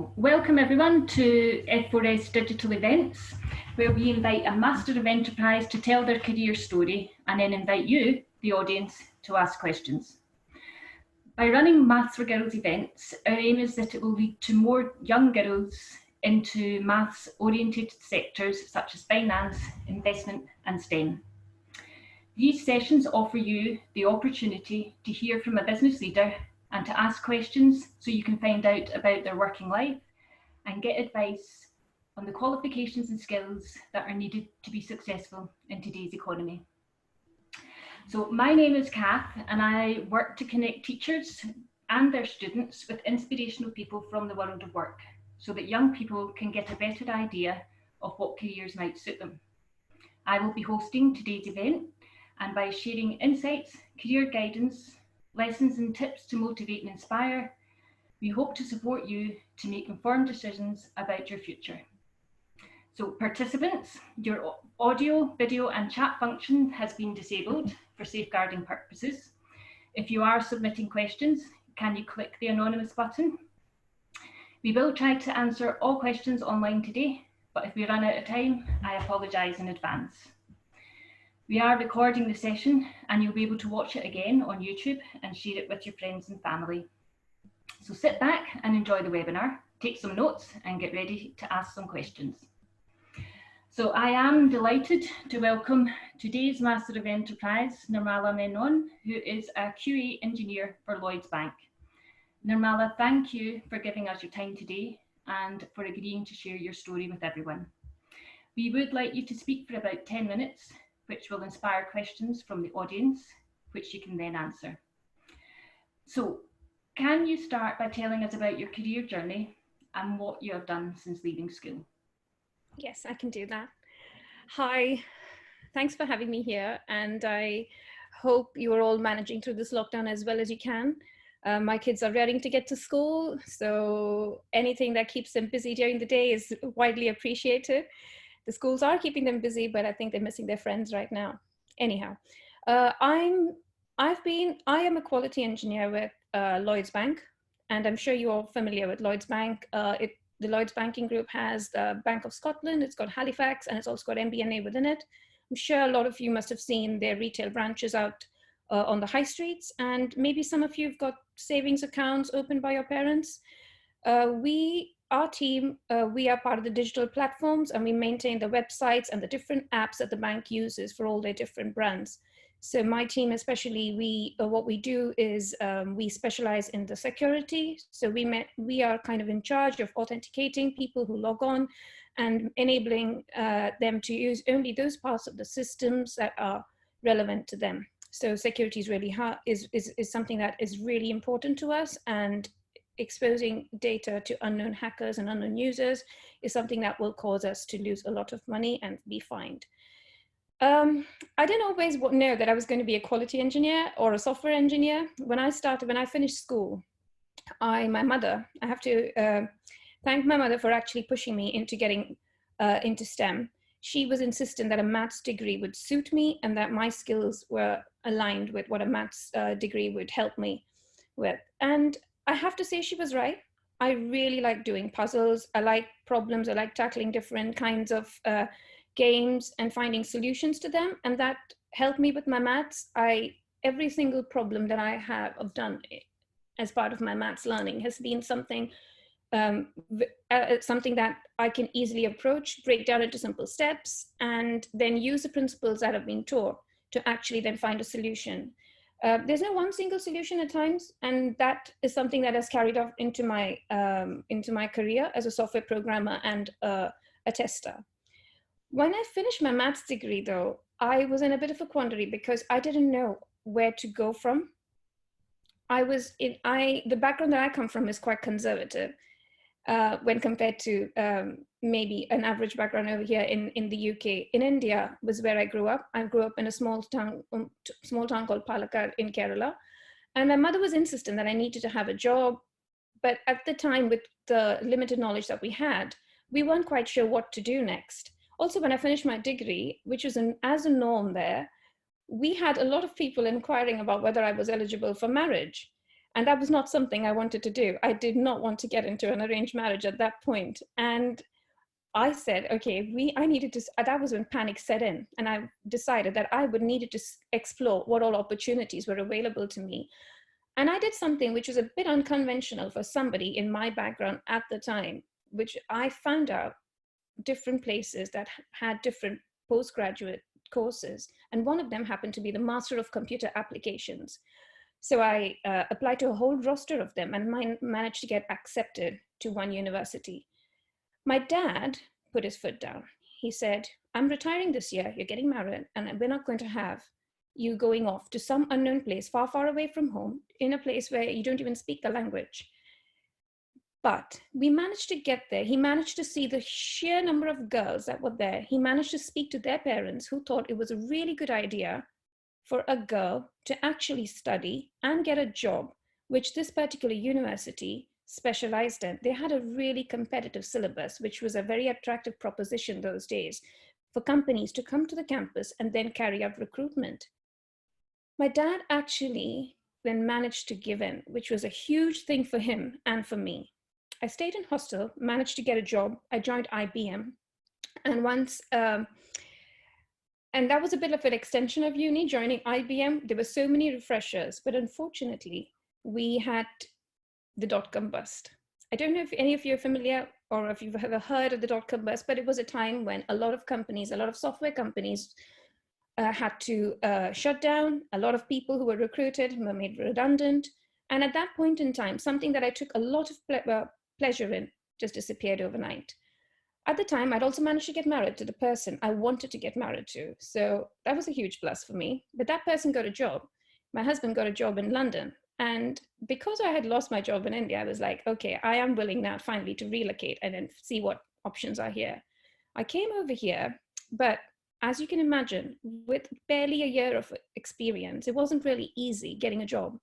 Welcome everyone to F4S digital events, where we invite a master of enterprise to tell their career story and then invite you, the audience, to ask questions. By running Maths4Girls events, our aim is that it will lead to more young girls into maths-oriented sectors such as finance, investment and STEM. These sessions offer you the opportunity to hear from a business leader and to ask questions so you can find out about their working life and get advice on the qualifications and skills that are needed to be successful in today's economy. So my name is Kath and I work to connect teachers and their students with inspirational people from the world of work so that young people can get a better idea of what careers might suit them. I will be hosting today's event, and by sharing insights, career guidance, lessons and tips to motivate and inspire, we hope to support you to make informed decisions about your future. So participants, your audio, video and chat function has been disabled for safeguarding purposes. If you are submitting questions, can you click the anonymous button? We will try to answer all questions online today, but if we run out of time, I apologise in advance. We are recording the session and you'll be able to watch it again on YouTube and share it with your friends and family. So sit back and enjoy the webinar, take some notes and get ready to ask some questions. So I am delighted to welcome today's Master of Enterprise, Nirmala Menon, who is a QA engineer for Lloyds Bank. Nirmala, thank you for giving us your time today and for agreeing to share your story with everyone. We would like you to speak for about 10 minutes, which will inspire questions from the audience, which you can then answer. So, can you start by telling us about your career journey and what you have done since leaving school? Yes, I can do that. Hi, thanks for having me here, and I hope you are all managing through this lockdown as well as you can. My kids are raring to get to school, so anything that keeps them busy during the day is widely appreciated. The schools are keeping them busy, but I think they're missing their friends right now. Anyhow, I am a quality engineer with Lloyds Bank, and I'm sure you're all familiar with Lloyds Bank. The Lloyds Banking Group has the Bank of Scotland, it's got Halifax, and it's also got MBNA within it. I'm sure a lot of you must have seen their retail branches out on the high streets, and maybe some of you have got savings accounts opened by your parents. Our team, we are part of the digital platforms and we maintain the websites and the different apps that the bank uses for all their different brands. So my team especially, what we do is we specialize in the security. So we are kind of in charge of authenticating people who log on and enabling them to use only those parts of the systems that are relevant to them. So security is really is something that is really important to us, and exposing data to unknown hackers and unknown users is something that will cause us to lose a lot of money and be fined. I didn't always know that I was going to be a quality engineer or a software engineer. When I finished school, I have to thank my mother for actually pushing me into getting into STEM. She was insistent that a maths degree would suit me and that my skills were aligned with what a maths degree would help me with. And I have to say she was right. I really like doing puzzles. I like problems. I like tackling different kinds of games and finding solutions to them. And that helped me with my maths. Every single problem that I have done as part of my maths learning has been something that I can easily approach, break down into simple steps, and then use the principles that have been taught to actually then find a solution. There's no one single solution at times, and that is something that has carried off into my career as a software programmer and a tester. When I finished my maths degree, though, I was in a bit of a quandary because I didn't know where to go from. The background that I come from is quite conservative when compared to maybe an average background over here in the UK. In India was where I grew up. I grew up in a small town called Palakkad in Kerala. And my mother was insistent that I needed to have a job. But at the time, with the limited knowledge that we had, we weren't quite sure what to do next. Also, when I finished my degree, which was as a norm there, we had a lot of people inquiring about whether I was eligible for marriage. And that was not something I wanted to do. I did not want to get into an arranged marriage at that point. And I said, okay, I needed to, that was when panic set in. And I decided that I would needed to explore what all opportunities were available to me. And I did something which was a bit unconventional for somebody in my background at the time, which I found out different places that had different postgraduate courses. And one of them happened to be the Master of Computer Applications. So I applied to a whole roster of them and managed to get accepted to one university. My dad put his foot down. He said, I'm retiring this year, you're getting married, and we're not going to have you going off to some unknown place far, far away from home, in a place where you don't even speak the language. But we managed to get there. He managed to see the sheer number of girls that were there. He managed to speak to their parents, who thought it was a really good idea for a girl to actually study and get a job, which this particular university specialized in. They had a really competitive syllabus, which was a very attractive proposition those days for companies to come to the campus and then carry out recruitment. My dad actually then managed to give in, which was a huge thing for him and for me. I stayed in hostel, managed to get a job. I joined IBM. And once, and that was a bit of an extension of uni, joining IBM. There were so many refreshers, but unfortunately, we had the dot-com bust. I don't know if any of you are familiar or if you've ever heard of the dot-com bust, but it was a time when a lot of companies, a lot of software companies had to shut down. A lot of people who were recruited were made redundant. And at that point in time, something that I took a lot of pleasure in just disappeared overnight. At the time, I'd also managed to get married to the person I wanted to get married to. So that was a huge plus for me. But that person got a job. My husband got a job in London. And because I had lost my job in India, I was like, okay, I am willing now finally to relocate and then see what options are here. I came over here, but as you can imagine, with barely a year of experience, it wasn't really easy getting a job.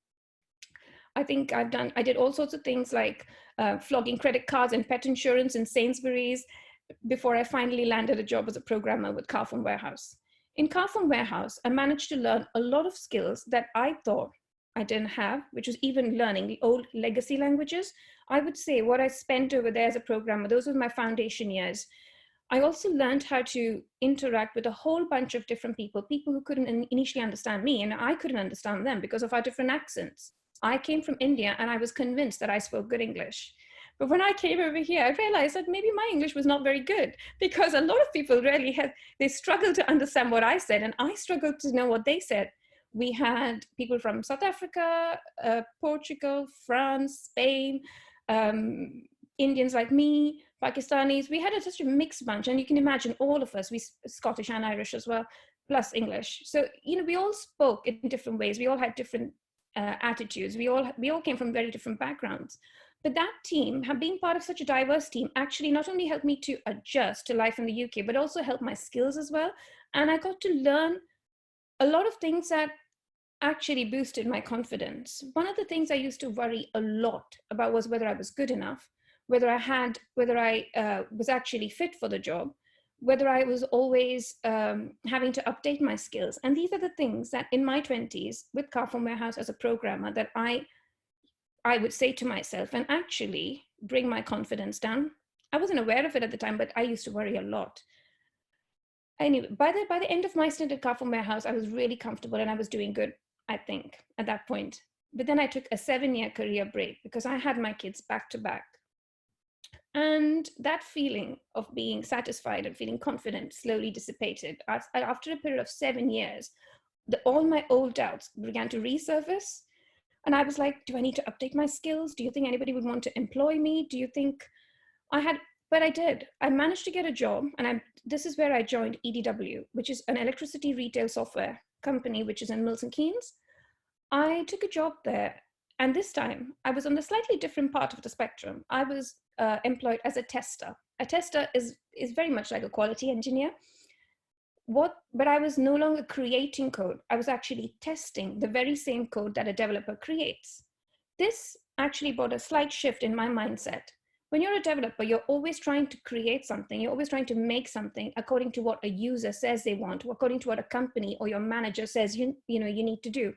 I think I did all sorts of things like flogging credit cards and pet insurance in Sainsbury's before I finally landed a job as a programmer with Carphone Warehouse. In Carphone Warehouse, I managed to learn a lot of skills that I thought I didn't have, which was even learning the old legacy languages. I would say what I spent over there as a programmer, those were my foundation years. I also learned how to interact with a whole bunch of different people who couldn't initially understand me, and I couldn't understand them because of our different accents. I came from India and I was convinced that I spoke good English. But when I came over here, I realized that maybe my English was not very good because a lot of people they struggled to understand what I said and I struggled to know what they said. We had people from South Africa, Portugal, France, Spain, Indians like me, Pakistanis. We had such a mixed bunch, and you can imagine all of us, we Scottish and Irish as well, plus English. So, we all spoke in different ways. We all had different attitudes. We all came from very different backgrounds. But that team, being part of such a diverse team, actually not only helped me to adjust to life in the UK, but also helped my skills as well. And I got to learn a lot of things that actually boosted my confidence. One of the things I used to worry a lot about was whether I was good enough, whether I was actually fit for the job, whether I was always having to update my skills. And these are the things that in my 20s with Carphone Warehouse as a programmer that I would say to myself and actually bring my confidence down. I wasn't aware of it at the time, but I used to worry a lot. Anyway, by the end of my stint at Carphone Warehouse, I was really comfortable and I was doing good, I think, at that point. But then I took a 7-year career break because I had my kids back to back. And that feeling of being satisfied and feeling confident slowly dissipated. After a period of 7 years, all my old doubts began to resurface. And I was like, do I need to update my skills? Do you think anybody would want to employ me? Do you think but I did. I managed to get a job. And this is where I joined EDW, which is an electricity retail software company, which is in Milton Keynes. I took a job there. And this time I was on the slightly different part of the spectrum. I was employed as a tester. A tester is very much like a quality engineer. But I was no longer creating code. I was actually testing the very same code that a developer creates. This actually brought a slight shift in my mindset. When you're a developer, you're always trying to create something. You're always trying to make something according to what a user says they want, or according to what a company or your manager says you need to do.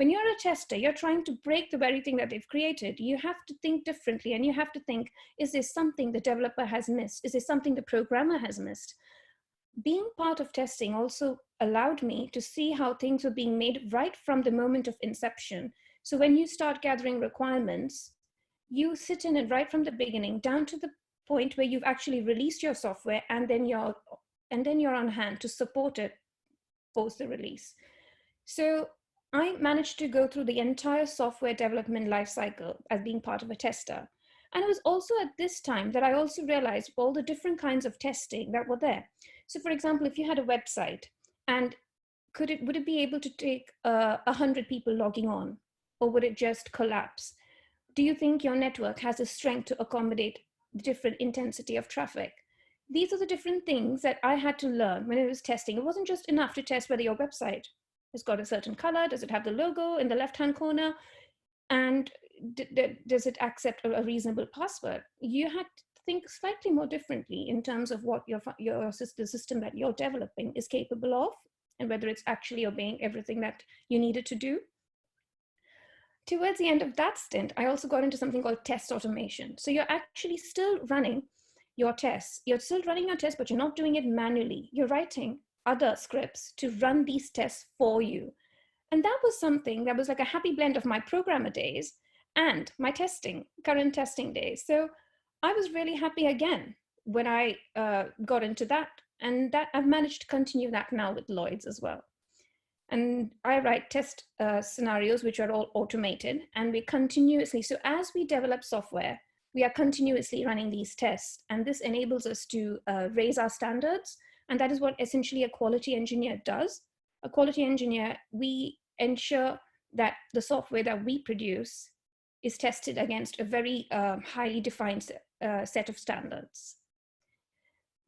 When you're a tester, you're trying to break the very thing that they've created. You have to think differently, and you have to think, is there something the developer has missed? Is there something the programmer has missed? Being part of testing also allowed me to see how things were being made right from the moment of inception. So when you start gathering requirements, you sit in it right from the beginning down to the point where you've actually released your software, and then you're on hand to support it post the release. So I managed to go through the entire software development lifecycle as being part of a tester. And it was also at this time that I also realized all the different kinds of testing that were there. So for example, if you had a website, and would it be able to take 100 people logging on, or would it just collapse? Do you think your network has the strength to accommodate the different intensity of traffic? These are the different things that I had to learn when I was testing. It wasn't just enough to test whether your website has got a certain color, does it have the logo in the left-hand corner, and does it accept a reasonable password? You had to think slightly more differently in terms of what the system that you're developing is capable of, and whether it's actually obeying everything that you needed to do. Towards the end of that stint, I also got into something called test automation. So you're actually still running your tests. You're still running your tests, but you're not doing it manually. You're writing other scripts to run these tests for you. And that was something that was like a happy blend of my programmer days and my current testing days. So I was really happy again when I got into that. And that I've managed to continue that now with Lloyd's as well. And I write test scenarios, which are all automated, and we continuously, so as we develop software, we are continuously running these tests, and this enables us to raise our standards. And that is what essentially a quality engineer does. A quality engineer, we ensure that the software that we produce is tested against a very highly defined set of standards.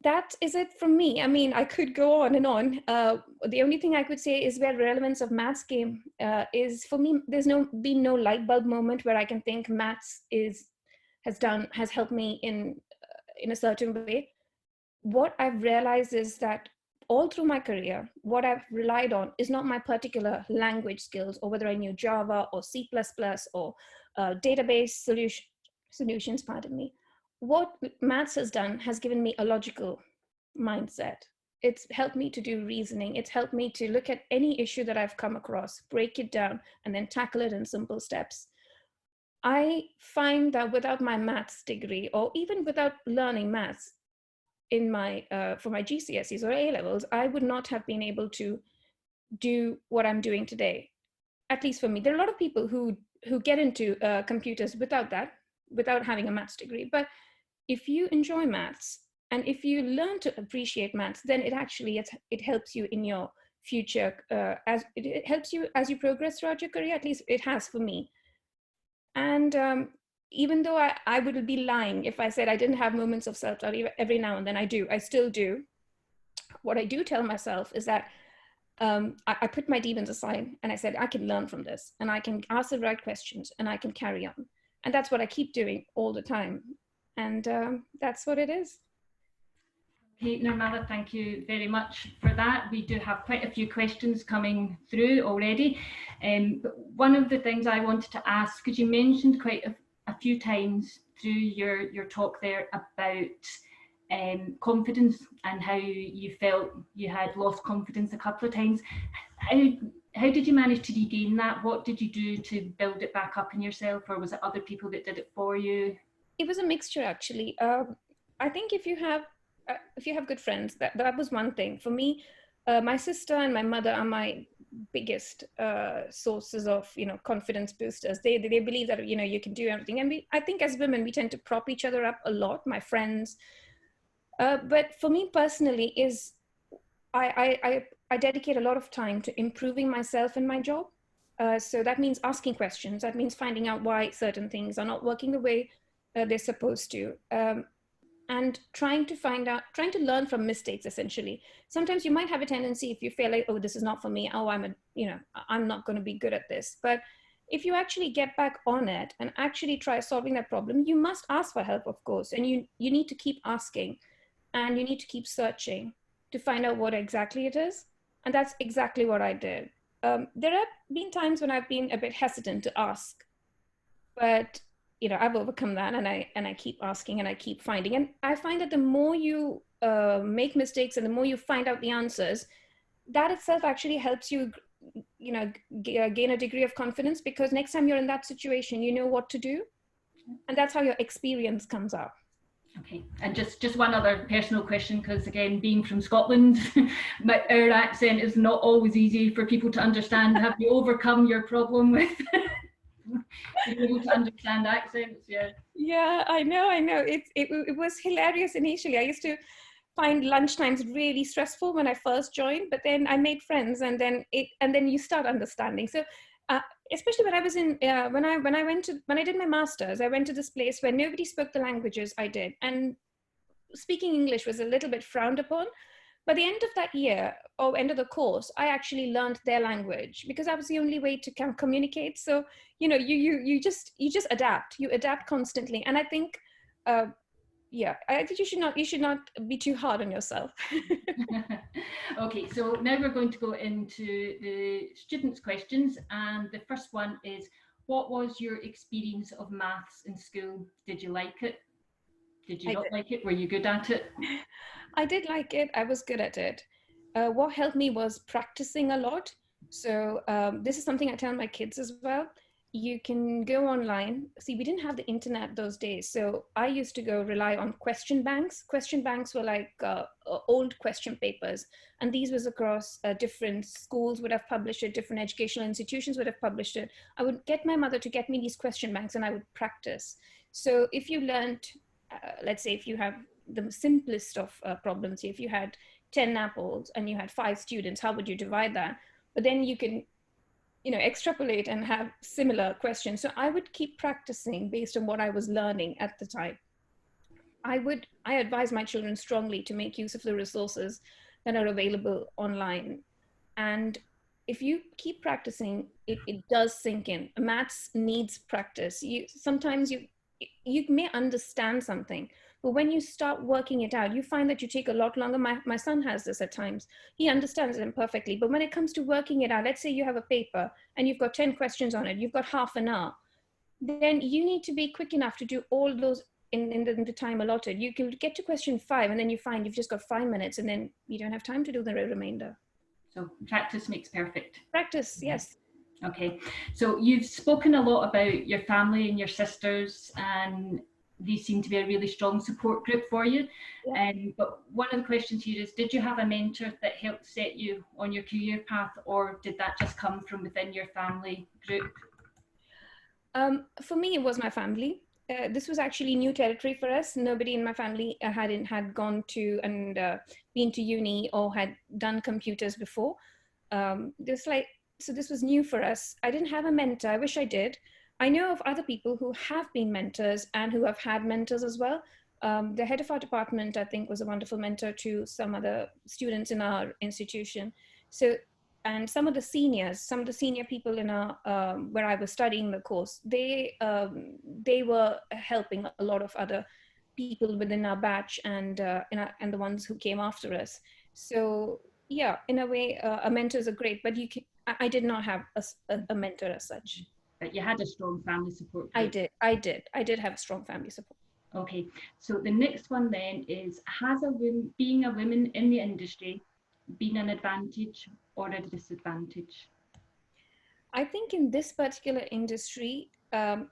That is it from me. I mean, I could go on and on. The only thing I could say is where relevance of maths came is, for me, there's been no light bulb moment where I can think maths has helped me in a certain way. What I've realized is that all through my career, what I've relied on is not my particular language skills, or whether I knew Java or C++ or database solutions, pardon me. What maths has done has given me a logical mindset. It's helped me to do reasoning. It's helped me to look at any issue that I've come across, break it down, and then tackle it in simple steps. I find that without my maths degree, or even without learning maths for my GCSEs or A levels, I would not have been able to do what I'm doing today. At least for me. There are a lot of people who get into computers without having a maths degree. But if you enjoy maths, and if you learn to appreciate maths, then it helps you in your future, as it helps you as you progress throughout your career. At least it has for me. And even though I would be lying if I said I didn't have moments of self-doubt, every now and then I still do. What I do tell myself is that I put my demons aside, and I said, I can learn from this, and I can ask the right questions, and I can carry on. And that's what I keep doing all the time. And that's what it is. Okay, Nirmala, thank you very much for that. We do have quite a few questions coming through already. But one of the things I wanted to ask, because you mentioned quite a few times through your talk there about confidence, and how you felt you had lost confidence a couple of times. How did you manage to regain that? What did you do to build it back up in yourself, or was it other people that did it for you? It was a mixture, actually. I think if you have good friends, that was one thing. For me, my sister and my mother are my biggest sources of confidence boosters. They believe that you can do everything, and I think as women we tend to prop each other up a lot. My friends, but for me personally, is I dedicate a lot of time to improving myself in my job. So that means asking questions. That means finding out why certain things are not working the way they're supposed to. And trying to learn from mistakes, essentially. Sometimes you might have a tendency, if you feel like, oh, this is not for me, oh, I'm not going to be good at this. But if you actually get back on it and actually try solving that problem, you must ask for help, of course. And you need to keep asking, and you need to keep searching to find out what exactly it is. And that's exactly what I did. there have been times when I've been a bit hesitant to ask, but I've overcome that, and I keep asking, and I keep finding. And I find that the more you make mistakes and the more you find out the answers, that itself actually helps you, gain a degree of confidence, because next time you're in that situation, you know what to do. And that's how your experience comes out. Okay, and just one other personal question, because again, being from Scotland, our accent is not always easy for people to understand. Have you overcome your problem with being able to understand accents? Yeah, I know. It was hilarious initially. I used to find lunchtimes really stressful when I first joined, but then I made friends, and then you start understanding. So especially when I was in when I did my master's, I went to this place where nobody spoke the languages I did, and speaking English was a little bit frowned upon. By the end of that year, or end of the course, I actually learned their language, because that was the only way to communicate. So you just adapt. You adapt constantly, and I think I think you should not be too hard on yourself. Okay, so now we're going to go into the students' questions, and the first one is, what was your experience of maths in school? Did you like it? Did you not like it? Were you good at it? I did like it. I was good at it. What helped me was practicing a lot. So this is something I tell my kids as well. You can go online. See, we didn't have the internet those days. So I used to go rely on question banks. Question banks were like old question papers. And these was across different schools would have published it, different educational institutions would have published it. I would get my mother to get me these question banks, and I would practice. So if you learned, let's say if you have the simplest of problems, if you had 10 apples and you had 5 students, how would you divide that? But then you can extrapolate and have similar questions. So I would keep practicing based on what I was learning at the time. I advise my children strongly to make use of the resources that are available online. And if you keep practicing, it does sink in. Maths needs practice. Sometimes you may understand something, but when you start working it out, you find that you take a lot longer. My son has this at times. He understands it perfectly, but when it comes to working it out, let's say you have a paper and you've got 10 questions on it, you've got half an hour, then you need to be quick enough to do all those in the time allotted. You can get to question 5, and then you find you've just got 5 minutes, and then you don't have time to do the remainder. So practice makes perfect. Practice, yes. Okay, so you've spoken a lot about your family and your sisters, and they seem to be a really strong support group for you. Yeah. But one of the questions here is, did you have a mentor that helped set you on your career path, or did that just come from within your family group? For me, it was my family. This was actually new territory for us. Nobody in my family had gone to and been to uni or had done computers before. So this was new for us. I didn't have a mentor. I wish I did. I know of other people who have been mentors and who have had mentors as well. The head of our department, I think, was a wonderful mentor to some other students in our institution. So, and some of the senior people in our where I was studying the course, they were helping a lot of other people within our batch and and the ones who came after us. So yeah, in a way, a mentor is a great, but I did not have a mentor as such. But you had a strong family support I group. did have strong family support. Okay, so the next one then is, has being a woman in the industry been an advantage or a disadvantage? I think in this particular industry, I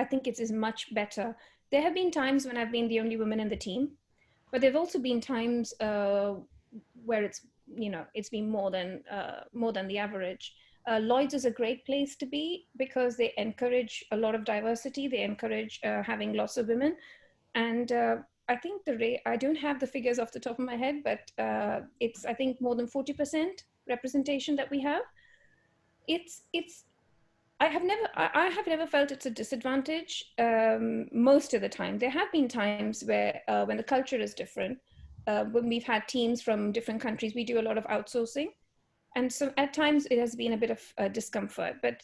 think it is much better. There have been times when I've been the only woman in the team, but there've also been times where it's been more than the average. Lloyd's is a great place to be because they encourage a lot of diversity. They encourage having lots of women, and I think the rate, I don't have the figures off the top of my head, but it's I think more than 40% representation that we have. It's I have never felt it's a disadvantage. Most of the time, there have been times where when the culture is different, when we've had teams from different countries, we do a lot of outsourcing, and so at times it has been a bit of discomfort. But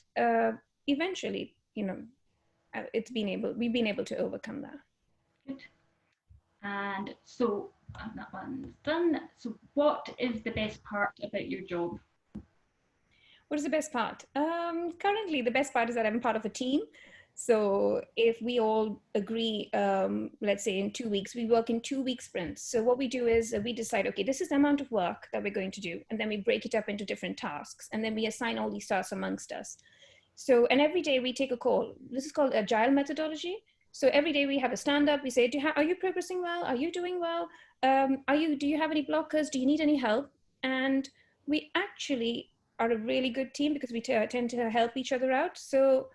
eventually, we've been able to overcome that. Good. And so that one's done. So what is the best part about your job? What is the best part? Currently, the best part is that I'm part of a team. So if we all agree, let's say in 2 weeks, we work in 2 week sprints. So what we do is we decide, okay, this is the amount of work that we're going to do. And then we break it up into different tasks. And then we assign all these tasks amongst us. So, and every day we take a call. This is called Agile Methodology. So every day we have a stand up. We say, are you progressing well? Are you doing well? Do you have any blockers? Do you need any help? And we actually are a really good team because we tend to help each other out. So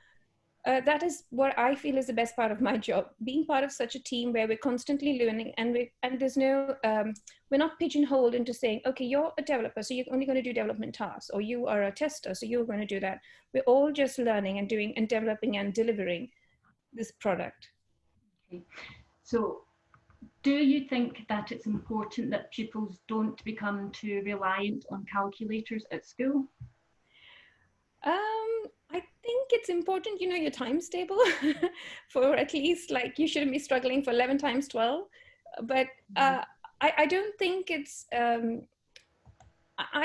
that is what I feel is the best part of my job, being part of such a team where we're constantly learning, and there's no, we're not pigeonholed into saying, okay, you're a developer, so you're only going to do development tasks, or you are a tester, so you're going to do that. We're all just learning and doing and developing and delivering this product. Okay. So do you think that it's important that pupils don't become too reliant on calculators at school? I think it's important, you know, your time's table for at least, like, you shouldn't be struggling for 11 times 12. But I don't think it's, I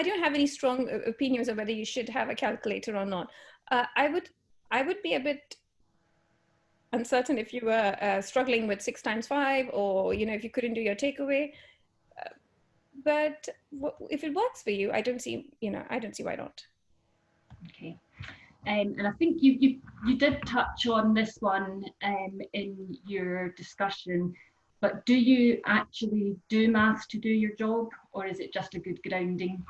don't have any strong opinions of whether you should have a calculator or not. I would be a bit uncertain if you were struggling with 6 times 5, or, you know, if you couldn't do your takeaway. But if it works for you, I don't see why not. Okay. And I think you did touch on this one in your discussion, but do you actually do maths to do your job, or is it just a good grounding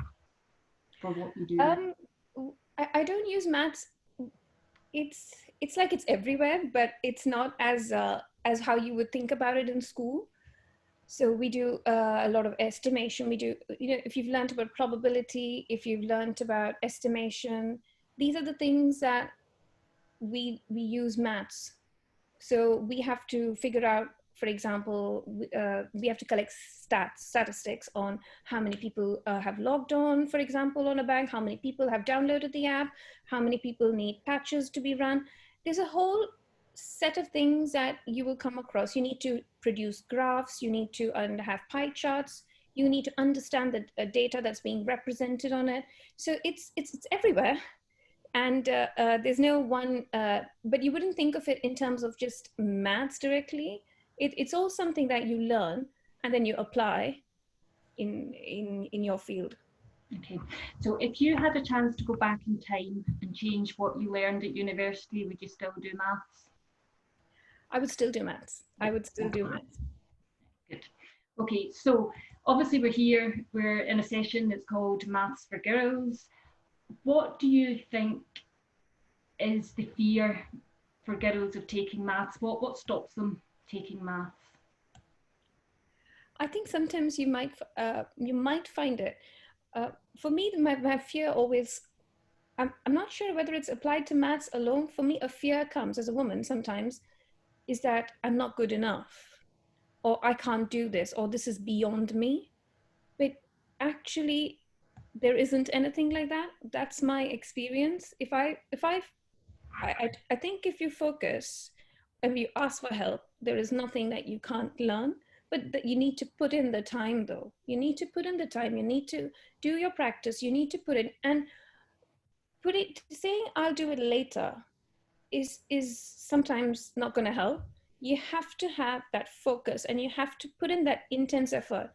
for what you do? I don't use maths. It's like it's everywhere, but it's not as how you would think about it in school. So we do a lot of estimation. We do, you know, if you've learned about probability, if you've learned about estimation, these are the things that we use maths. So we have to figure out, for example, we have to collect statistics on how many people have logged on, for example, on a bank, how many people have downloaded the app, how many people need patches to be run. There's a whole set of things that you will come across. You need to produce graphs, you need to have pie charts, you need to understand the data that's being represented on it. So it's everywhere. And there's no one, but you wouldn't think of it in terms of just maths directly. It's all something that you learn and then you apply in your field. Okay, so if you had a chance to go back in time and change what you learned at university, would you still do maths? I would still do maths. I would still do maths. Good. Okay, so obviously we're in a session that's called Maths4Girls. What do you think is the fear for girls of taking maths? What stops them taking maths? I think sometimes you might find it. For me, my fear always, I'm not sure whether it's applied to maths alone. For me, a fear comes as a woman sometimes, is that I'm not good enough, or I can't do this, or this is beyond me. But actually, there isn't anything like that. That's my experience. I think if you focus and you ask for help, there is nothing that you can't learn. But that you need to put in the time, though. You need to put in the time. You need to do your practice. You need to put it, and put it, saying I'll do it later is sometimes not going to help. You have to have that focus, and you have to put in that intense effort.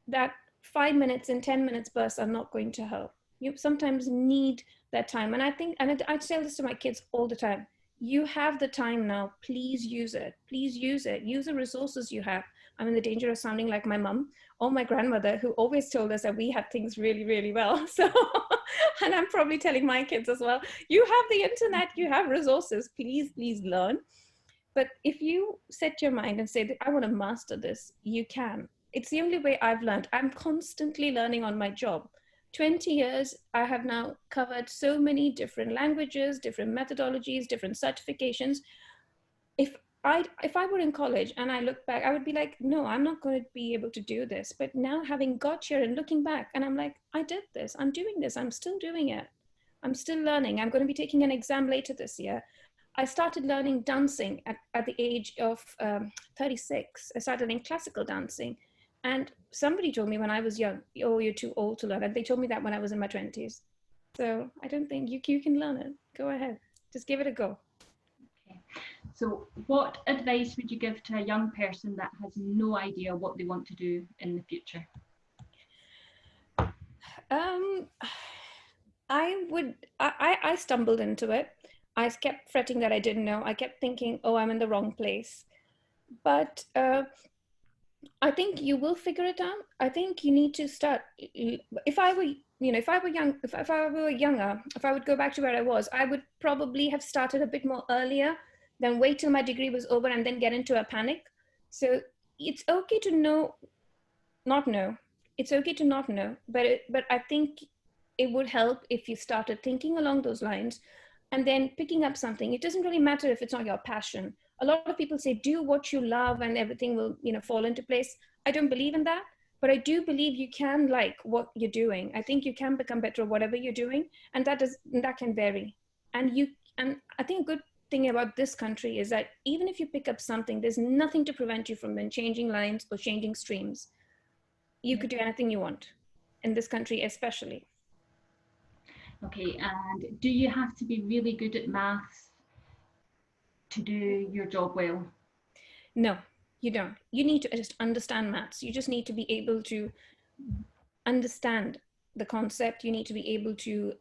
That 5 minutes and 10 minutes bursts are not going to help. You sometimes need that time. And I think, and I tell this to my kids all the time, you have the time now, please use it. Please use it. Use the resources you have. I'm in the danger of sounding like my mom or my grandmother, who always told us that we had things really, really well. So, and I'm probably telling my kids as well, you have the internet, you have resources, please learn. But if you set your mind and say, I want to master this, you can. It's the only way I've learned. I'm constantly learning on my job. 20 years, I have now covered so many different languages, different methodologies, different certifications. If I were in college and I look back, I would be like, no, I'm not going to be able to do this. But now, having got here and looking back, and I'm like, I did this, I'm doing this, I'm still doing it. I'm still learning. I'm going to be taking an exam later this year. I started learning dancing at the age of 36. I started learning classical dancing. And somebody told me when I was young, oh, you're too old to learn. And they told me that when I was in my 20s. So I don't think you can learn it. Go ahead, just give it a go. Okay. So what advice would you give to a young person that has no idea what they want to do in the future? I stumbled into it. I kept fretting that I didn't know. I kept thinking, oh, I'm in the wrong place. But I think you will figure it out. I think you need to start. If I were, if I were young, if I were younger, if I would go back to where I was, I would probably have started a bit more earlier than wait till my degree was over and then get into a panic. So it's okay to not know. It's okay to not know, but I think it would help if you started thinking along those lines and then picking up something. It doesn't really matter if it's not your passion. A lot of people say do what you love and everything will, fall into place. I don't believe in that, but I do believe you can like what you're doing. I think you can become better at whatever you're doing, and that can vary. And I think a good thing about this country is that even if you pick up something, there's nothing to prevent you from then changing lines or changing streams. You could do anything you want in this country, especially. Okay, and do you have to be really good at maths to do your job well? No, you don't. You need to just understand maths. You just need to be able to understand the concept. You need to be able to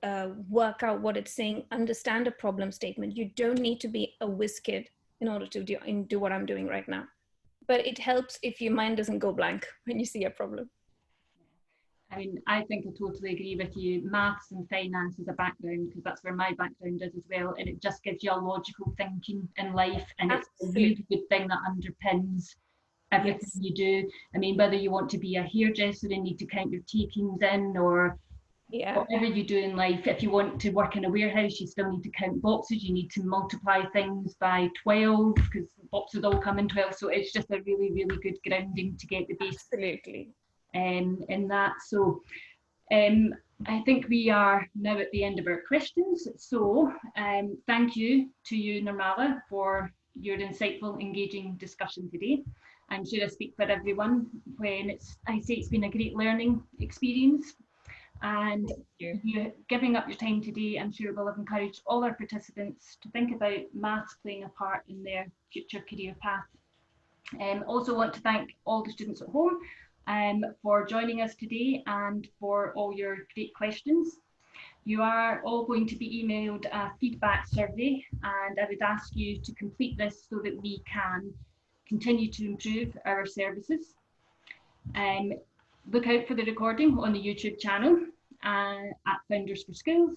work out what it's saying, understand a problem statement. You don't need to be a whiz kid in order to do what I'm doing right now. But it helps if your mind doesn't go blank when you see a problem. I mean, I think I totally agree with you. Maths and finance is a background, because that's where my background is as well. And it just gives you a logical thinking in life. And it's a really good thing that underpins everything you do. I mean, whether you want to be a hairdresser and need to count your takings in, or whatever you do in life, if you want to work in a warehouse, you still need to count boxes. You need to multiply things by 12 because boxes all come in 12. So it's just a really, really good grounding to get the basics. Absolutely. In that. So I think we are now at the end of our questions. So thank you to you, Nirmala, for your insightful, engaging discussion today. I'm sure I speak for everyone when I say it's been a great learning experience. And you giving up your time today, I'm sure will have encouraged all our participants to think about maths playing a part in their future career path. Also want to thank all the students at home for joining us today and for all your great questions. You are all going to be emailed a feedback survey, and I would ask you to complete this so that we can continue to improve our services. Look out for the recording on the YouTube channel at Founders for Schools.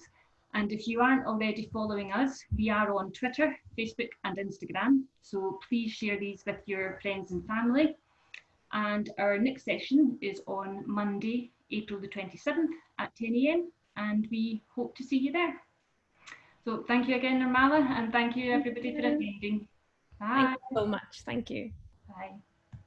And if you aren't already following us, we are on Twitter, Facebook and Instagram. So please share these with your friends and family. And our next session is on Monday, April the 27th at 10 AM. And we hope to see you there. So thank you again, Nirmala, and thank you everybody for attending. Bye. Thank you so much. Thank you. Bye.